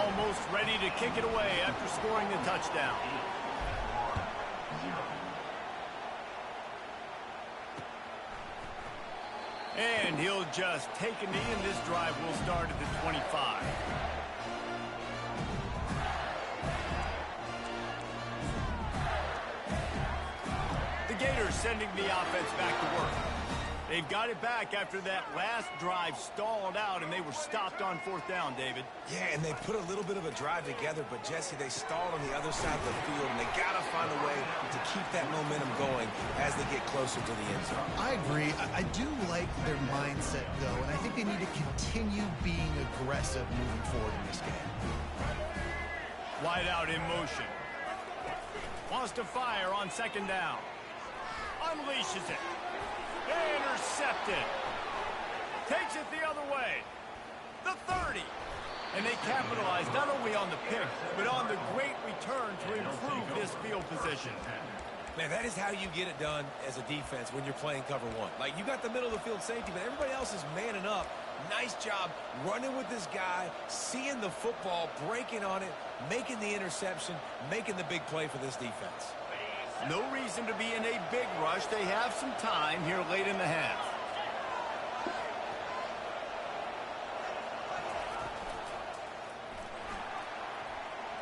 Almost ready to kick it away after scoring the touchdown. And he'll just take a knee, and this drive will start at the 25. The Gators sending the offense back to work. They've got it back after that last drive stalled out, and they were stopped on 4th down, David. Yeah, and they put a little bit of a drive together, but, Jesse, they stalled on the other side of the field, and they got to find a way to keep that momentum going as they get closer to the end zone. I agree. I do like their mindset, though, and I think they need to continue being aggressive moving forward in this game. Wide out in motion. Wants to fire on 2nd down. Unleashes it. Intercepted. Takes it the other way. The 30. And they capitalize not only on the pick, but on the great return to improve this field position. Man, that is how you get it done as a defense when you're playing cover one. Like, you got the middle of the field safety, but everybody else is manning up. Nice job running with this guy, seeing the football, breaking on it, making the interception, making the big play for this defense. No reason to be in a big rush. They have some time here late in the half.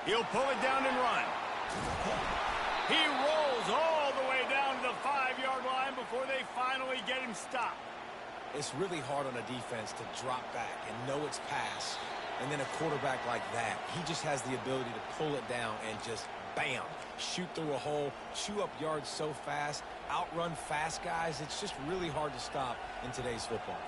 He'll pull it down and run. He rolls all the way down to the 5-yard line before they finally get him stopped. It's really hard on a defense to drop back and know it's pass, and then a quarterback like that, he just has the ability to pull it down and just, bam, shoot through a hole, chew up yards so fast, outrun fast guys. It's just really hard to stop in today's football.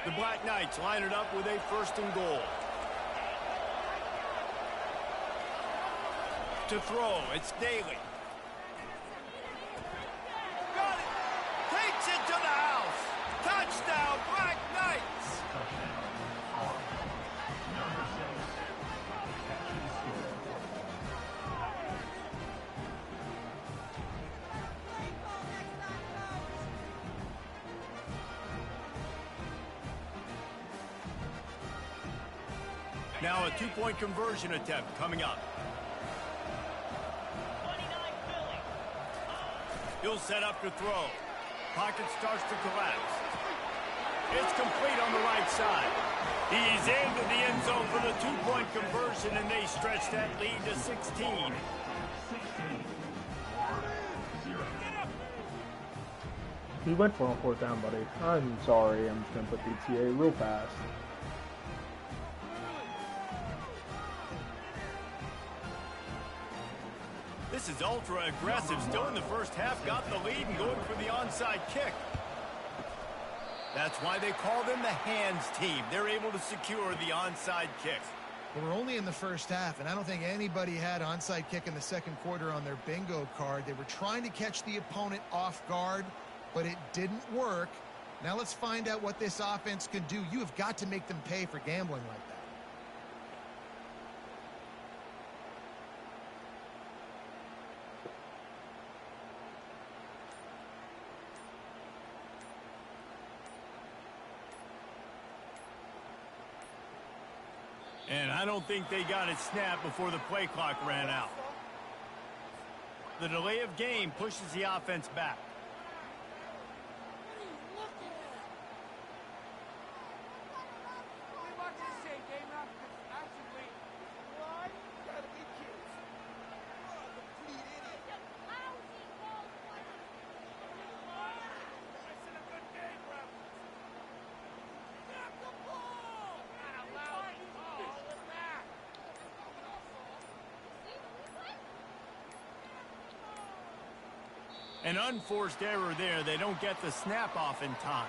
The Black Knights line it up with a 1st and goal. To throw, it's Daly. Got it. Takes it to the house. Touchdown, Black Knights. Now a 2-point conversion attempt coming up. He'll set up to throw. Pocket starts to collapse. It's complete on the right side. He's into the end zone for the 2-point conversion, and they stretch that lead to 16. He went for a 4th down, buddy. I'm sorry. I'm just going to put PTA real fast. This is ultra aggressive. Still in the first half, got the lead and going for the onside kick. That's why they call them the hands team. They're able to secure the onside kick. But we're only in the first half, and I don't think anybody had onside kick in the 2nd quarter on their bingo card. They were trying to catch the opponent off guard, but it didn't work. Now let's find out what this offense can do. You have got to make them pay for gambling like that. And I don't think they got it snapped before the play clock ran out. The delay of game pushes the offense back. An unforced error there. They don't get the snap off in time.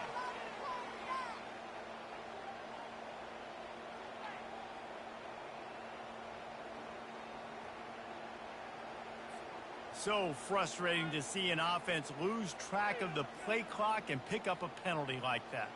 So frustrating to see an offense lose track of the play clock and pick up a penalty like that.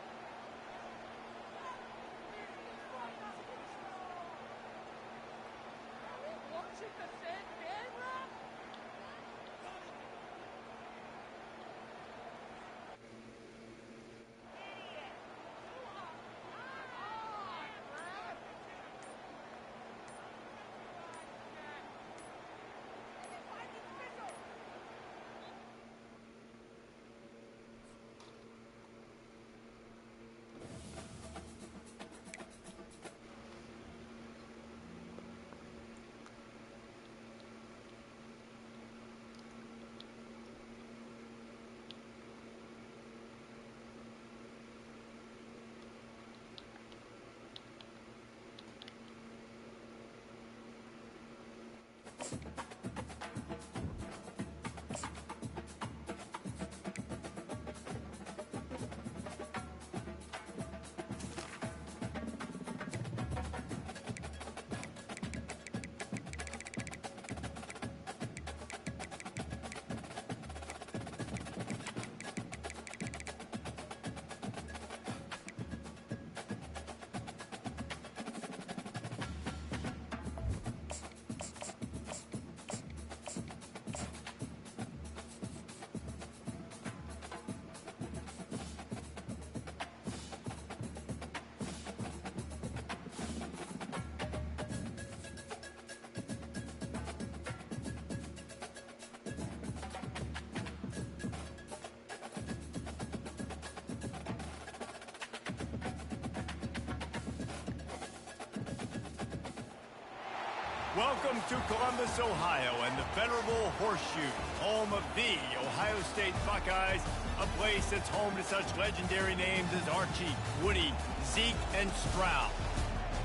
Welcome to Columbus, Ohio, and the venerable Horseshoe, home of the Ohio State Buckeyes, a place that's home to such legendary names as Archie, Woody, Zeke, and Stroud.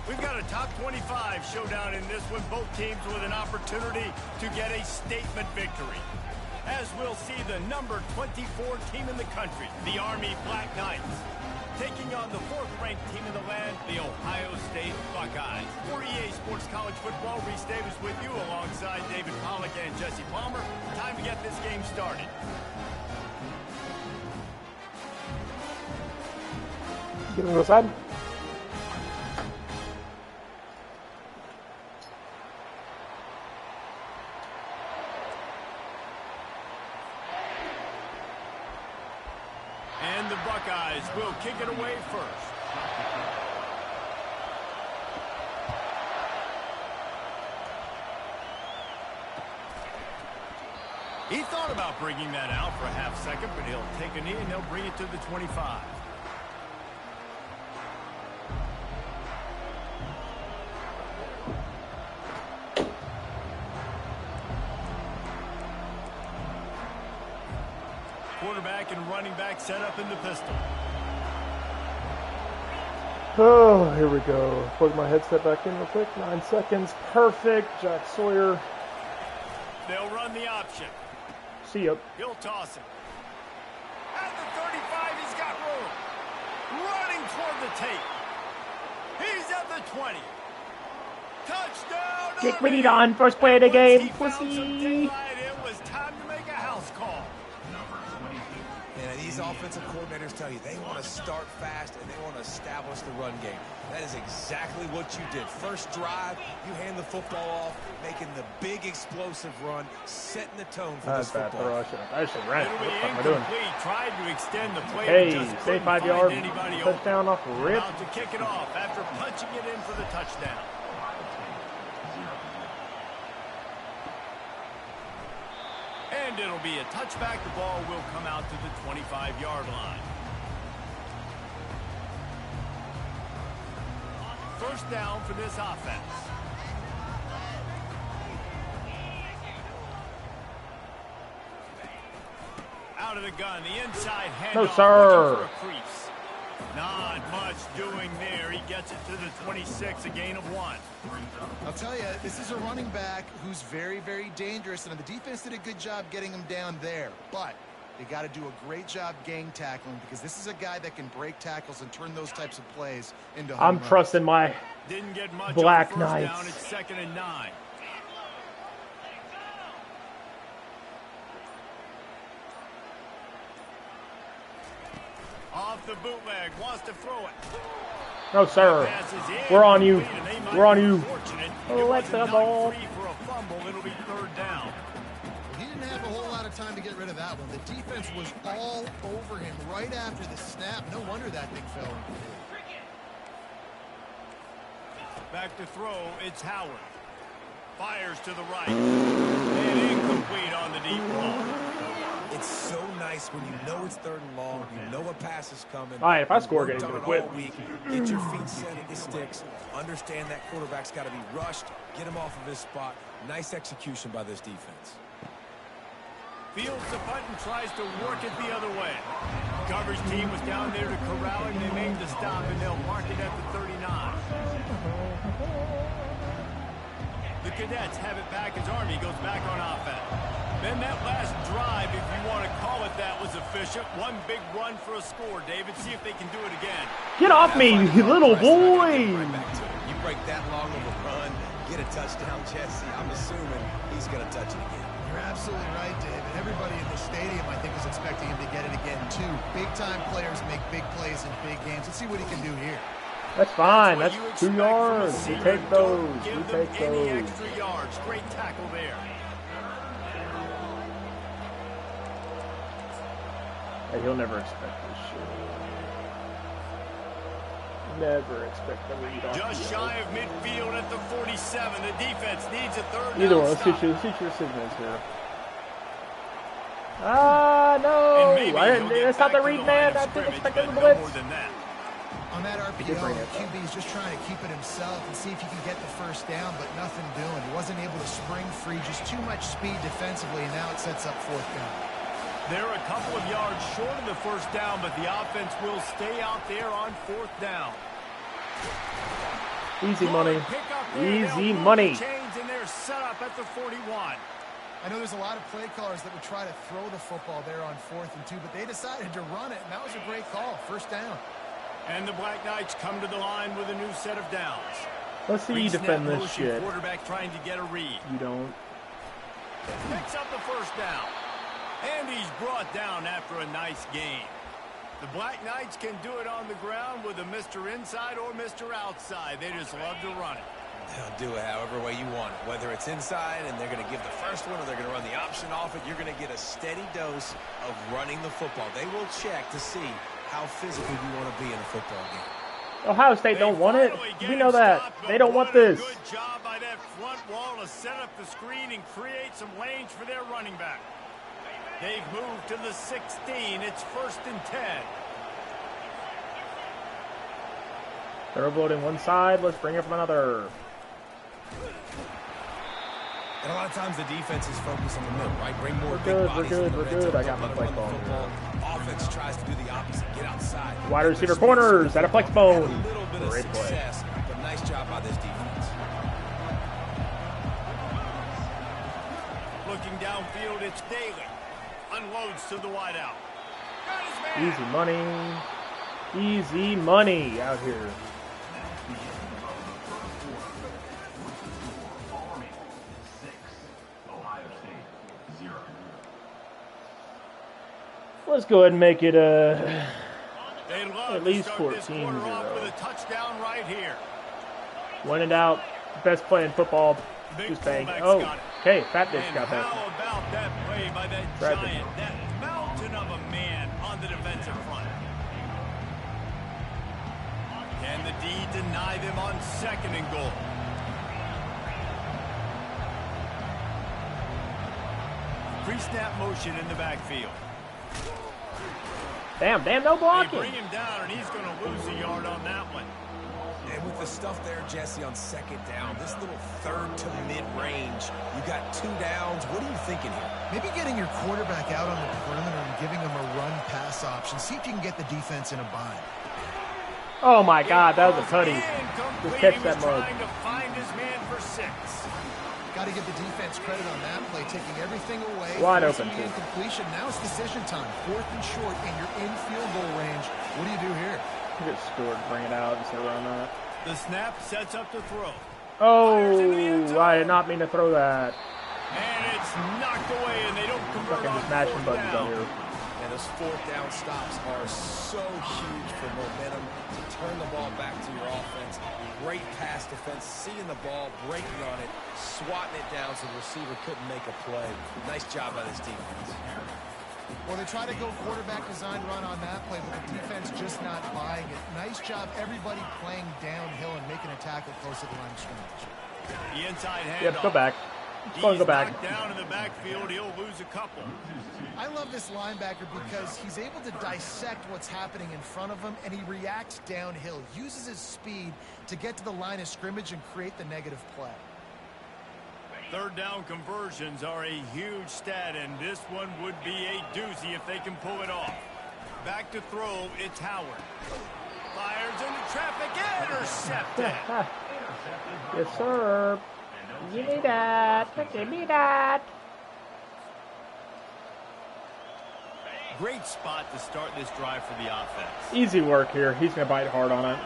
We've got a top 25 showdown in this one, both teams with an opportunity to get a statement victory. As we'll see the number 24 team in the country, the Army Black Knights, taking on the fourth-ranked team in the land, the Ohio State Buckeyes. For EA Sports College Football, Reese Davis with you alongside David Pollack and Jesse Palmer. Time to get this game started. Get on the side. And the Buckeyes will kick it away first. He thought about bringing that out for a half second, but he'll take a knee and they'll bring it to the 25. Quarterback and running back set up in the pistol. Oh, here we go. Plug my headset back in real quick. 9 seconds. Perfect. Jack Sawyer. They'll run the option. See ya. He'll toss it. At the 35, he's got room. Running toward the tape. He's at the 20. Touchdown! Get ready on first play of the game, He found some pussy. daylight. It was time to make a house call. And these offensive coordinators tell you they want to start fast and they want to establish the run game. That is exactly what you did. First drive, you hand the football off, making the big explosive run, setting the tone for That's this bad football. throw. I should ran. It'll What be the fuck am I doing? incomplete. Tried to extend the play. Hey, but just stay couldn't 5 find yard anybody touchdown off a rip. About to kick it off after punching it in for the touchdown. And it'll be a touchback. The ball will come out to the 25-yard line. First down for this offense. Out of the gun, the inside handoff. No, sir. Looking for a crease. Not much doing there. He gets it to the 26, a gain of 1. I'll tell you, this is a running back who's very, very dangerous, and the defense did a good job getting him down there. But they got to do a great job gang tackling because this is a guy that can break tackles and turn those types of plays into home I'm runs. trusting my Didn't get much Black on the first Knights. down. It's 2nd and 9. Off the bootleg, wants to throw it. No, sir. Pass is in, We're on you. complete, and they might We're on be you. fortunate. Oh, It let was the a ball. 9-3 for a fumble. It'll be 3rd down. He didn't have a whole lot of time to get rid of that one. The defense was all over him right after the snap. No wonder that thing fell. Back to throw, it's Howard. Fires to the right. And incomplete on the deep ball. It's so nice when you know it's 3rd and long, you know a pass is coming. All right, if I score You've again, worked he's on gonna it quit. all week. Get your feet set at the sticks. Understand that quarterback's got to be rushed. Get him off of his spot. Nice execution by this defense. Fields the punt and tries to work it the other way. Coverage team was down there to corral him. They made the stop, and they'll mark it at the 39. The Cadets have it back as Army goes back on offense. Then that last drive, if you want to call it that, was efficient. One big run for a score, David. See if they can do it again. Get off me, you little boy. Right back to it. You break that long of a run, get a touchdown, Jesse. I'm assuming he's going to touch it again. You're absolutely right, David. Everybody in the stadium, I think, is expecting him to get it again, too. Big-time players make big plays in big games. Let's see what he can do here. That's fine. What That's you 2 expect from a yards. We senior. take those. Don't We give them take any those. extra yards. Great tackle there. Hey, he'll never expect this shit. Never expect the lead off. Just shy of midfield at the 47. The defense needs a 3rd Either down one. Let's stop. see your signals here. Ah, no. And maybe he'll get That's not back the to read, line man. of I didn't scrimmage, expect but him to no blitz. more than that. On that did RPO, bring it. QB is just trying to keep it himself and see if he can get the first down, but nothing doing. He wasn't able to spring free, just too much speed defensively, and now it sets up fourth down. They're a couple of yards short of the first down, but the offense will stay out there on fourth down. Easy money. Easy They'll money. Chains, and they're set up at the 41. I know there's a lot of play callers that would try to throw the football there on 4th and 2, but they decided to run it, and that was a great call. First down. And the Black Knights come to the line with a new set of downs. Let's see you defend this Motion, shit. Quarterback trying to get a read. You don't. Picks up the first down. And he's brought down after a nice game. The Black Knights can do it on the ground with a Mr. Inside or Mr. Outside. They just love to run it. They'll do it however way you want it. Whether it's inside and they're going to give the first one or they're going to run the option off it, you're going to get a steady dose of running the football. They will check to see how physical you want to be in a football game. Ohio State don't want it. We know that. They don't want this. Good job by that front wall to set up the screen and create some lanes for their running back. They've moved to the 16. It's 1st and 10. They're overloading one side. Let's bring it from another. And a lot of times the defense is focused on the middle, right? Bring more big We're bodies good. in the We're red good. zone. I got my Let flex them run the bone. football. Offense tries to do the opposite. Get outside. Wide receiver corners at a flex bone. A little bit of Great play. success, but nice job by this defense. Looking downfield, it's Daly. Unloads to the wideout. Got his man. Easy money. Easy money out here. Let's go ahead and make it at least 14-0. With a touchdown right here. When in doubt, best play in football. Just bang. Oh, okay, Fat Bitch got that. How about that play by that giant, that mountain of a man on the defensive front? Can the D deny them on 2nd and goal? Pre-snap motion in the backfield. Damn, no They blocking. bring him down, and he's going to lose a yard on that one. And with the stuff there, Jesse, on 2nd down, this little 3rd to mid-range, you got 2 downs. What are you thinking here? Maybe getting your quarterback out on the perimeter and giving him a run-pass option. See if you can get the defense in a bind. Oh my God, that was a tutty. Just catch that mug. Trying to find his man for 6. Got to give the defense credit on that play, taking everything away. Wide forcing open, the too. incompletion. Now it's decision time. 4th and short, and you're in field goal range. What do you do here? You just scored, bring it out instead of run that. The snap sets up to throw. Oh, I did not mean to throw that. And it's knocked away, and they don't convert Fucking on just mashing 4th buttons out down. here. And those 4th down stops are so huge for momentum to turn the ball back to your offense. Great pass defense, seeing the ball, breaking on it, swatting it down so the receiver couldn't make a play. Nice job by this defense. Well, they try to go quarterback design run on that play, but the defense just not buying it. Nice job, everybody playing downhill and making a tackle close to the line of scrimmage. The inside handoff. Yep, go back. Go back. Knocked down in the backfield. He'll lose a couple. I love this linebacker because he's able to dissect what's happening in front of him, and he reacts downhill, uses his speed to get to the line of scrimmage and create the negative play. 3rd down conversions are a huge stat, and this one would be a doozy if they can pull it off. Back to throw, it's Howard. Fires into traffic, intercepted. Yes, sir. Give me that. Give me that. Great spot to start this drive for the offense. Easy work here. He's going to bite hard on it.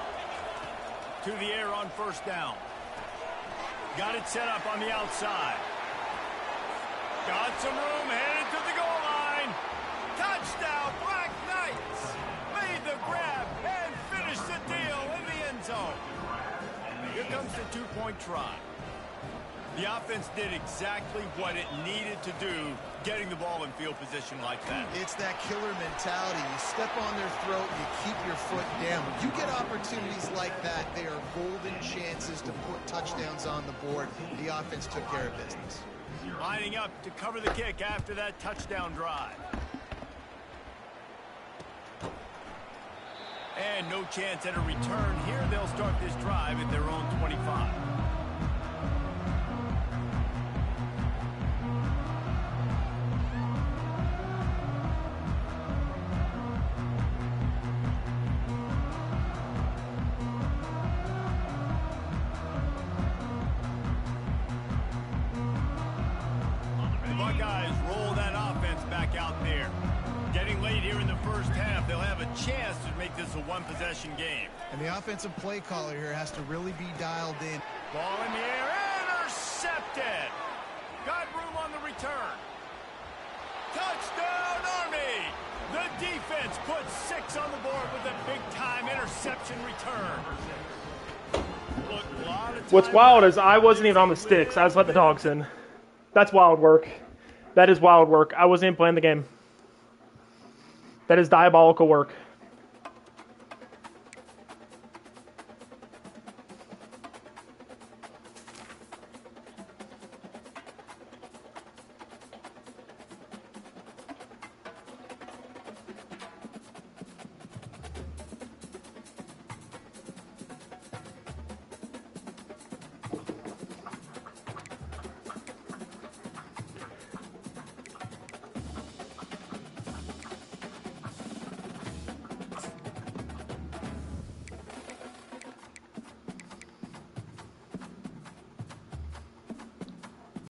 To the air on 1st down. Got it set up on the outside. Got some room, headed to the goal line. Touchdown, Black Knights. Made the grab and finished the deal in the end zone. Here comes the 2-point try. The offense did exactly what it needed to do, getting the ball in field position like that. It's that killer mentality. You step on their throat, you keep your foot down. When you get opportunities like that, they are golden chances to put touchdowns on the board. The offense took care of business. Lining up to cover the kick after that touchdown drive. And no chance at a return here. They'll start this drive at their own 25. The Buckeyes roll that offense back out there. Getting late here in the first half, they'll have a chance to make this a one-possession game. And the offensive play caller here has to really be dialed in. Ball in the air, intercepted. Got room on the return. Touchdown, Army! The defense puts 6 on the board with a big-time interception return. Look, a lot of What's time wild is I wasn't even on the sticks. I was letting the dogs in. That's wild work. That is wild work. I wasn't even playing the game. That is diabolical work.